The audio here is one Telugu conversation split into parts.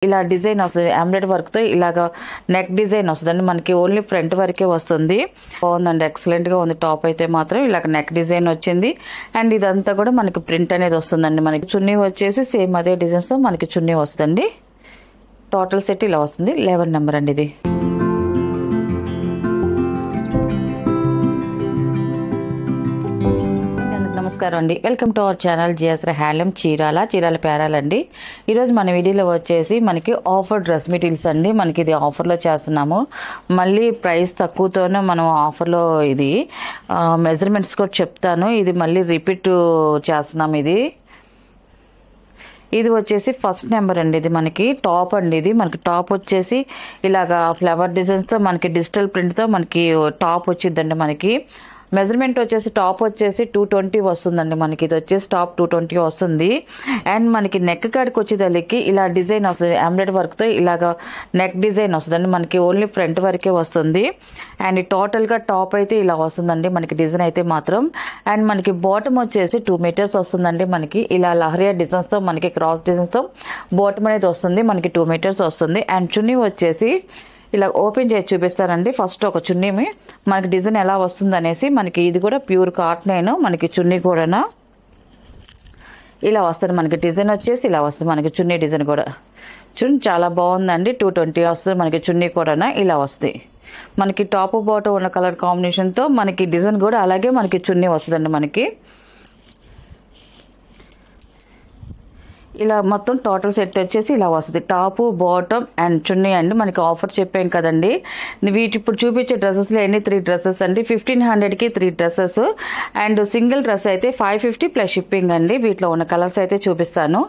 ఇలా డిజైన్ వస్తుంది ఎంబ్రాయిడరీ వర్క్ తో ఇలాగా నెక్ డిజైన్ వస్తుందండి మనకి ఓన్లీ ఫ్రంట్ వరకే వస్తుంది బాగుందండి ఎక్సలెంట్ గా ఉంది టాప్ అయితే మాత్రం ఇలాగ నెక్ డిజైన్ వచ్చింది అండ్ ఇదంతా కూడా మనకి ప్రింట్ అనేది వస్తుందండి మనకి చున్నీ వచ్చేసి సేమ్ అదే డిజైన్స్ తో మనకి చున్నీ వస్తుంది టోటల్ సెట్ ఇలా వస్తుంది 11 నెంబర్ అండి ఇది నమస్కారం అండి welcome to our channel GSR handloom Chirala పేరాలండి ఈరోజు మన వీడియోలో వచ్చేసి మనకి ఆఫర్ డ్రెస్ మెటీరియల్స్ అండి మనకి ఇది ఆఫర్లో చేస్తున్నాము మళ్ళీ ప్రైస్ తక్కువతోనే మనం ఆఫర్లో ఇది మెజర్మెంట్స్ కూడా చెప్తాను ఇది మళ్ళీ రిపీట్ చేస్తున్నాం ఇది వచ్చేసి ఫస్ట్ నెంబర్ అండి ఇది మనకి టాప్ అండి ఇది మనకి టాప్ వచ్చేసి ఇలాగా ఫ్లవర్ డిజైన్స్తో మనకి డిజిటల్ ప్రింట్తో మనకి టాప్ వచ్చిందండి మనకి మెజర్మెంట్ వచ్చేసి టాప్ వచ్చేసి 220 వస్తుందండి మనకి ఇది వచ్చేసి టాప్ 220 వస్తుంది అండ్ మనకి నెక్ కాడికి వచ్చేదానికి ఇలా డిజైన్ వస్తుంది ఎంబ్రాయిడరీ వర్క్తో ఇలాగా నెక్ డిజైన్ వస్తుందండి మనకి ఓన్లీ ఫ్రంట్ వరకే వస్తుంది అండ్ టోటల్గా టాప్ అయితే ఇలా వస్తుందండి మనకి డిజైన్ అయితే మాత్రం అండ్ మనకి బాటమ్ వచ్చేసి 2 మీటర్స్ వస్తుందండి మనకి ఇలా లహరియా డిజైన్స్తో మనకి క్రాస్ డిజైన్స్తో బాటమ్ అనేది వస్తుంది మనకి 2 మీటర్స్ వస్తుంది అండ్ చున్నీ వచ్చేసి ఇలా ఓపెన్ చేసి చూపిస్తానండి ఫస్ట్ ఒక చున్నీ మనకి డిజైన్ ఎలా వస్తుంది అనేసి మనకి ఇది కూడా ప్యూర్ కాటన్ మనకి చున్నీ కూడా ఇలా వస్తుంది మనకి డిజైన్ వచ్చేసి ఇలా వస్తుంది మనకి చున్నీ డిజైన్ కూడా చున్నీ చాలా బాగుందండి 220 వస్తుంది మనకి చున్నీ కూడా ఇలా వస్తుంది మనకి టాప్ బాటమ్ ఉన్న కలర్ కాంబినేషన్తో మనకి డిజైన్ కూడా అలాగే మనకి చున్నీ వస్తుందండి మనకి ఇలా మొత్తం టోటల్ సెట్ వచ్చేసి ఇలా వస్తుంది టాప్ బాటమ్ అండ్ చున్నీ అండి మనకి ఆఫర్ చెప్పాం కదండి వీటి ఇప్పుడు చూపించే డ్రెస్సెస్లో ఎన్ని 3 డ్రెస్సెస్ అండి 1500కి 3 డ్రెస్సెస్ అండ్ సింగిల్ డ్రెస్ అయితే 550 ప్లస్ షిప్పింగ్ అండి వీటిలో ఉన్న కలర్స్ అయితే చూపిస్తాను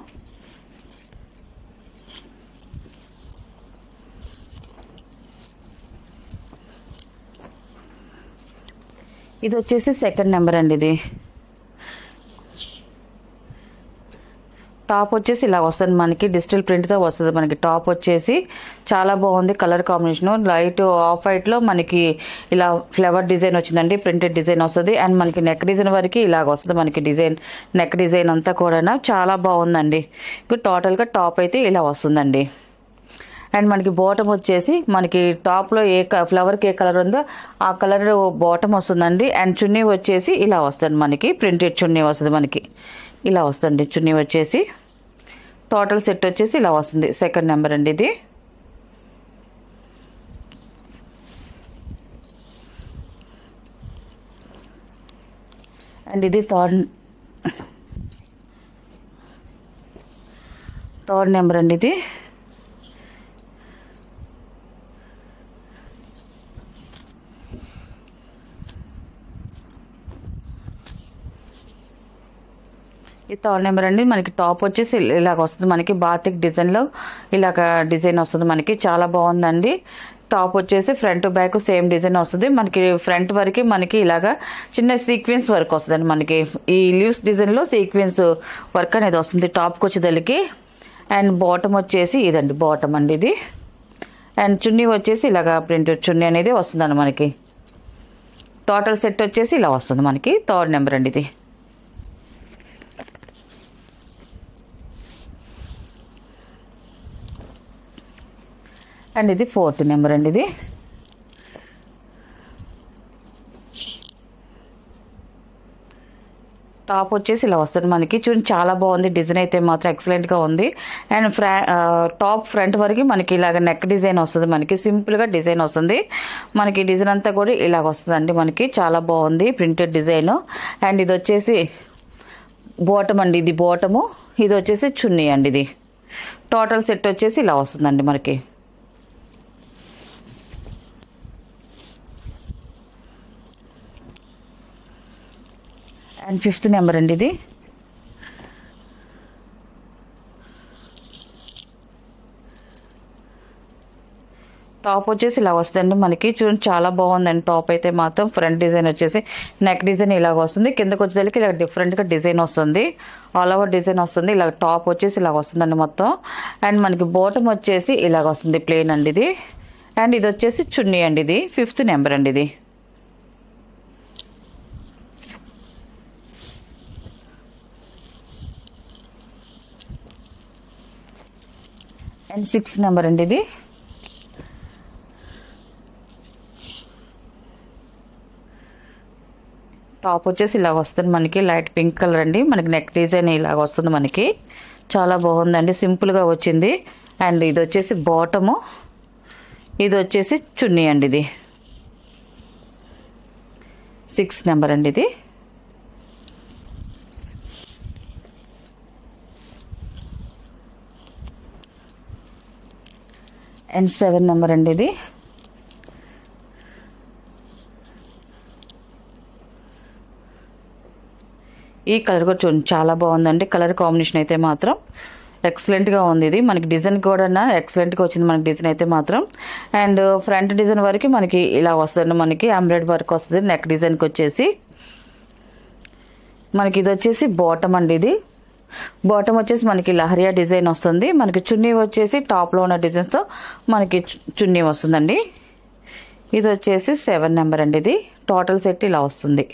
ఇది వచ్చేసి సెకండ్ నెంబర్ అండి ఇది టాప్ వచ్చేసి ఇలా వస్తుంది మనకి డిజిటల్ ప్రింట్తో వస్తుంది మనకి టాప్ వచ్చేసి చాలా బాగుంది కలర్ కాంబినేషన్ లైట్ ఆఫ్ వైట్లో మనకి ఇలా ఫ్లవర్ డిజైన్ వచ్చిందండి ప్రింటెడ్ డిజైన్ వస్తుంది అండ్ మనకి నెక్ డిజైన్ వరకు ఇలాగ వస్తుంది మనకి డిజైన్ నెక్ డిజైన్ అంతా కూడా చాలా బాగుందండి ఇప్పుడు టోటల్గా టాప్ అయితే ఇలా వస్తుందండి అండ్ మనకి బాటమ్ వచ్చేసి మనకి టాప్లో ఫ్లవర్కి ఏ కలర్ ఉందో ఆ కలర్ బాటమ్ వస్తుందండి అండ్ చున్నీ వచ్చేసి ఇలా వస్తుంది మనకి ప్రింటెడ్ చున్నీ వస్తుంది మనకి ఇలా వస్తుంది చున్నీ వచ్చేసి టోటల్ సెట్ వచ్చేసి ఇలా వస్తుంది సెకండ్ నెంబర్ అండి ఇది అండ్ ఇది థర్డ్ నెంబర్ అండి ఇది ఈ థర్డ్ నెంబర్ అండి మనకి టాప్ వచ్చేసి ఇలాగ వస్తుంది మనకి బాతిక్ డిజైన్లో ఇలాగ డిజైన్ వస్తుంది మనకి చాలా బాగుందండి టాప్ వచ్చేసి ఫ్రంట్ బ్యాక్ సేమ్ డిజైన్ వస్తుంది మనకి ఫ్రంట్ వరకు మనకి ఇలాగా చిన్న సీక్వెన్స్ వర్క్ వస్తుందండి మనకి ఈ లీవ్స్ డిజైన్లో సీక్వెన్స్ వర్క్ అనేది వస్తుంది టాప్కి వచ్చేదానికి అండ్ బాటమ్ వచ్చేసి ఇదండి బాటమ్ అండి ఇది అండ్ చున్నీ వచ్చేసి ఇలాగా ప్రింటెడ్ చున్నీ అనేది వస్తుందండి మనకి టోటల్ సెట్ వచ్చేసి ఇలా వస్తుంది మనకి థర్డ్ నెంబర్ అండి ఇది అండ్ ఇది ఫోర్త్ నెంబర్ అండి ఇది టాప్ వచ్చేసి ఇలా వస్తుంది మనకి చూడండి చాలా బాగుంది డిజైన్ అయితే మాత్రం ఎక్సలెంట్గా ఉంది అండ్ టాప్ ఫ్రంట్ వరకు మనకి ఇలాగ నెక్ డిజైన్ వస్తుంది మనకి సింపుల్గా డిజైన్ వస్తుంది మనకి డిజైన్ అంతా కూడా ఇలాగ వస్తుందండి మనకి చాలా బాగుంది ప్రింటెడ్ డిజైన్ అండ్ ఇది వచ్చేసి బాటమ్ అండి ఇది బాటము ఇది వచ్చేసి చున్నీ అండి ఇది టోటల్ సెట్ వచ్చేసి ఇలా వస్తుందండి మనకి అండ్ ఫిఫ్త్ నెంబర్ అండి ఇది టాప్ వచ్చేసి ఇలా వస్తుందండి మనకి చూడండి చాలా బాగుందండి టాప్ అయితే మాత్రం ఫ్రంట్ డిజైన్ వచ్చేసి నెక్ డిజైన్ ఇలాగ వస్తుంది కిందకి వచ్చేసరికి ఇలా డిఫరెంట్గా డిజైన్ వస్తుంది ఆల్ ఓవర్ డిజైన్ వస్తుంది ఇలా టాప్ వచ్చేసి ఇలాగ వస్తుందండి మొత్తం అండ్ మనకి బాటమ్ వచ్చేసి ఇలాగ వస్తుంది ప్లెయిన్ అండి ఇది అండ్ ఇది వచ్చేసి చున్నీ అండి ఇది ఫిఫ్త్ నెంబర్ అండి ఇది అండ్ 6 నెంబర్ అండి ఇది. టాప్ వచ్చేసి ఇలాగ వస్తుంది మనకి, లైట్ పింక్ కలర్ అండి. మనకి నెక్ డిజైన్ ఇలాగ వస్తుంది మనకి, చాలా బాగుందండి, సింపుల్గా వచ్చింది. అండ్ ఇది వచ్చేసి బాటము, ఇది వచ్చేసి చున్నీ అండి. ఇది 6 నెంబర్ అండి ఇది. అండ్ 7 నెంబర్ అండి ఇది. ఈ కలర్ కూడా చూడండి చాలా బాగుందండి, కలర్ కాంబినేషన్ అయితే మాత్రం ఎక్సలెంట్గా ఉంది. ఇది మనకి డిజైన్ కూడా ఎక్సలెంట్గా వచ్చింది మనకి డిజైన్ అయితే మాత్రం. అండ్ ఫ్రంట్ డిజైన్ వరకు మనకి ఇలా వస్తుంది, మనకి ఎంబ్రాయిడరీ వర్క్ వస్తుంది. నెక్ డిజైన్కి వచ్చేసి మనకి ఇది వచ్చేసి బాటమ్ అండి. ఇది బాటమ్ వచ్చేసి మనకి లహరియా డిజైన్ వస్తుంది. మనకి చున్నీ వచ్చేసి టాప్లో ఉన్న డిజైన్స్తో మనకి చున్నీ వస్తుందండి. ఇది వచ్చేసి 7 నెంబర్ అండి. ఇది టోటల్ సెట్ ఇలా వస్తుంది.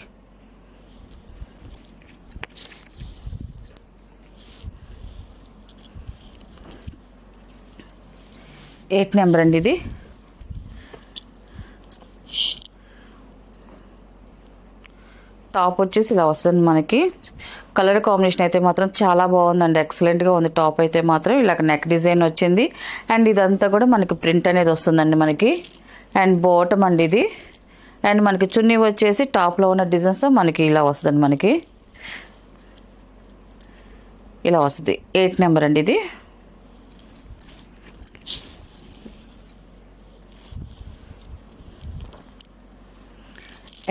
ఎయిట్ నెంబర్ అండి. ఇది టాప్ వచ్చేసి ఇలా వస్తుంది మనకి. కలర్ కాంబినేషన్ అయితే మాత్రం చాలా బాగుందండి, ఎక్సలెంట్గా ఉంది. టాప్ అయితే మాత్రం ఇలాగ నెక్ డిజైన్ వచ్చింది. అండ్ ఇదంతా కూడా మనకి ప్రింట్ అనేది వస్తుందండి మనకి. అండ్ బాటమ్ అండి ఇది. అండ్ మనకి చున్నీ వచ్చేసి టాప్లో ఉన్న డిజైన్స్ మనకి ఇలా వస్తుందండి, మనకి ఇలా వస్తుంది. 8 నెంబర్ అండి ఇది.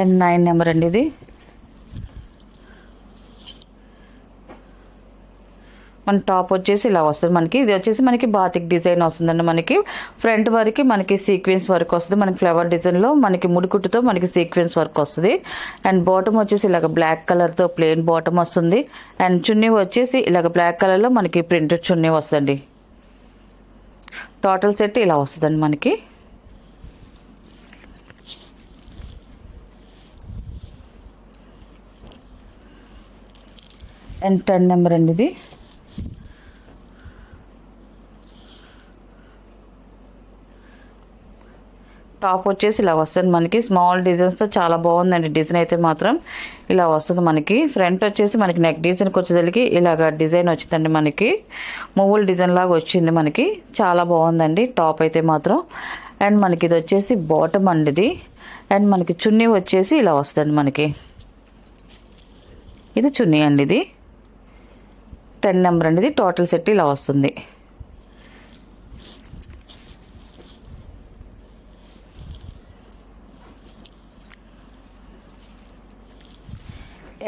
అండ్ 9 నెంబర్ అండి ఇది. మన టాప్ వచ్చేసి ఇలా వస్తుంది మనకి. ఇది వచ్చేసి మనకి బాతిక్ డిజైన్ వస్తుందండి మనకి. ఫ్రంట్ వరకు మనకి సీక్వెన్స్ వర్క్ వస్తుంది, మనకి ఫ్లవర్ డిజైన్లో మనకి ముడికుట్టుతో మనకి సీక్వెన్స్ వర్క్ వస్తుంది. అండ్ బాటమ్ వచ్చేసి ఇలాగ బ్లాక్ కలర్తో ప్లెయిన్ బాటమ్ వస్తుంది. అండ్ చున్నీ వచ్చేసి ఇలాగ బ్లాక్ కలర్లో మనకి ప్రింటెడ్ చున్నీ వస్తుంది. టోటల్ సెట్ ఇలా వస్తుందండి మనకి. అండ్ 10 నెంబర్ అండి ఇది. టాప్ వచ్చేసి ఇలా వస్తుంది మనకి, స్మాల్ డిజైన్స్తో చాలా బాగుందండి డిజైన్ అయితే మాత్రం. ఇలా వస్తుంది మనకి. ఫ్రంట్ వచ్చేసి మనకి నెక్ డిజైన్కి వచ్చేసరికి ఇలాగ డిజైన్ వచ్చిందండి మనకి, మువ్వుల డిజైన్ లాగా వచ్చింది మనకి, చాలా బాగుందండి టాప్ అయితే మాత్రం. అండ్ మనకి ఇది వచ్చేసి బాటమ్ అండి ఇది. అండ్ మనకి చున్నీ వచ్చేసి ఇలా వస్తుంది మనకి, ఇది చున్నీ అండి. ఇది 10 నెంబర్ అండి. ఇది టోటల్ సెట్ ఇలా వస్తుంది.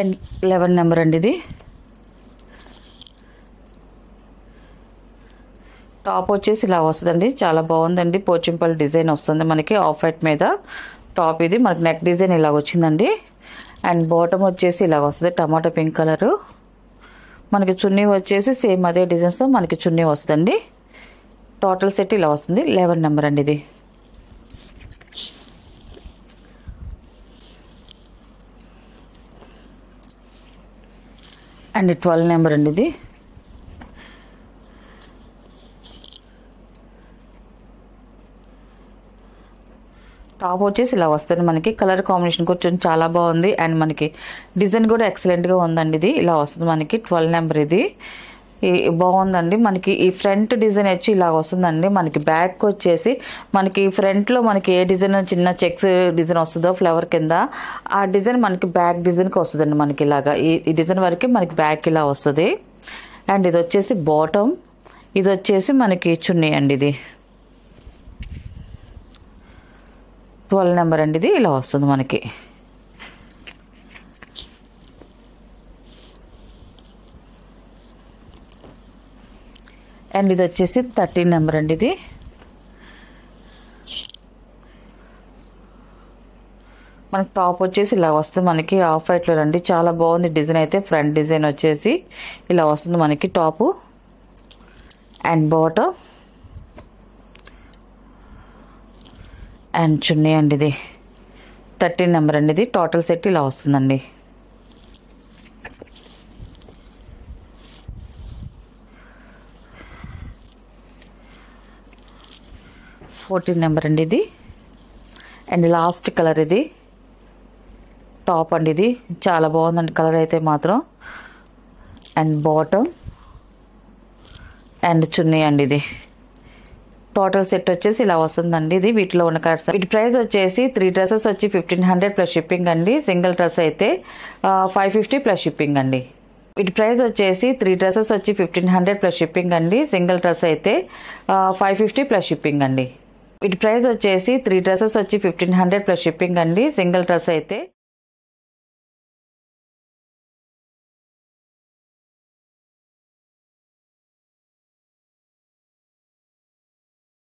అండ్ 11 నెంబర్ అండి. ఇది టాప్ వచ్చేసి ఇలా వస్తుందండి, చాలా బాగుందండి. పోచింపల్ డిజైన్ వస్తుంది మనకి ఆఫ్ వైట్ మీద టాప్. ఇది మనకి నెక్ డిజైన్ ఇలాగ వచ్చిందండి. అండ్ బాటమ్ వచ్చేసి ఇలాగ వస్తుంది, టమాటో పింక్ కలరు. మనకి చున్నీ వచ్చేసి సేమ్ అదే డిజైన్స్తో మనకి చున్నీ వస్తుంది. టోటల్ సెట్ ఇలా వస్తుంది. 11 నెంబర్ అండి ఇది. అండ్ 12 నెంబర్ అండి ఇది. టాప్ వచ్చేసి ఇలా వస్తుంది మనకి. కలర్ కాంబినేషన్ కొంచెం చాలా బాగుంది. అండ్ మనకి డిజైన్ కూడా ఎక్సలెంట్గా ఉందండి. ఇది ఇలా వస్తుంది మనకి. 12 నెంబర్ ఇది బాగుందండి మనకి. ఈ ఫ్రంట్ డిజైన్ వచ్చి ఇలా వస్తుందండి మనకి. బ్యాక్ వచ్చేసి మనకి ఫ్రంట్లో మనకి ఏ డిజైన్ చిన్న చెక్స్ డిజైన్ వస్తుందో ఫ్లవర్ కింద, ఆ డిజైన్ మనకి బ్యాక్ డిజైన్కి వస్తుందండి మనకి. ఇలాగా ఈ డిజైన్ వరకు మనకి బ్యాక్ ఇలా వస్తుంది. అండ్ ఇది వచ్చేసి బాటమ్, ఇది వచ్చేసి మనకి చున్నీ అండి. ఇది 12 నెంబర్ అండి. ఇది ఇలా వస్తుంది మనకి. అండ్ ఇది వచ్చేసి 13 నెంబర్ అండి. ఇది మనకి టాప్ వచ్చేసి ఇలా వస్తుంది మనకి ఆఫ్ వైట్లో రండి, చాలా బాగుంది డిజైన్ అయితే. ఫ్రంట్ డిజైన్ వచ్చేసి ఇలా వస్తుంది మనకి టాపు. అండ్ బాటమ్ అండ్ చున్నీ అండి. ఇది 13 నెంబర్ అండి. ఇది టోటల్ సెట్ ఇలా వస్తుందండి. 14 నెంబర్ అండి ఇది. అండ్ లాస్ట్ కలర్ ఇది టాప్ అండి. ఇది చాలా బాగుందండి కలర్ అయితే మాత్రం. అండ్ బాటమ్ అండ్ చున్నీ అండి. ఇది టోటల్ సెట్ వచ్చేసి ఇలా వస్తుందండి. ఇది వీటిలో ఉన్న కలర్స్. వీటి ప్రైస్ వచ్చేసి 3 డ్రెస్సెస్ వచ్చి 1500 ప్లస్ షిప్పింగ్ అండి. సింగిల్ డ్రెస్ అయితే 550 ప్లస్ షిప్పింగ్ అండి. వీటి ప్రైస్ వచ్చేసి 3 డ్రెస్సెస్ వచ్చి 1500 ప్లస్ షిప్పింగ్ అండి. సింగిల్ డ్రెస్ అయితే 550 ప్లస్ షిప్పింగ్ అండి. వీటి ప్రైస్ వచ్చేసి 3 డ్రెస్సెస్ వచ్చి 1500 ప్లస్ షిప్పింగ్ అండి. సింగిల్ డ్రెస్ అయితే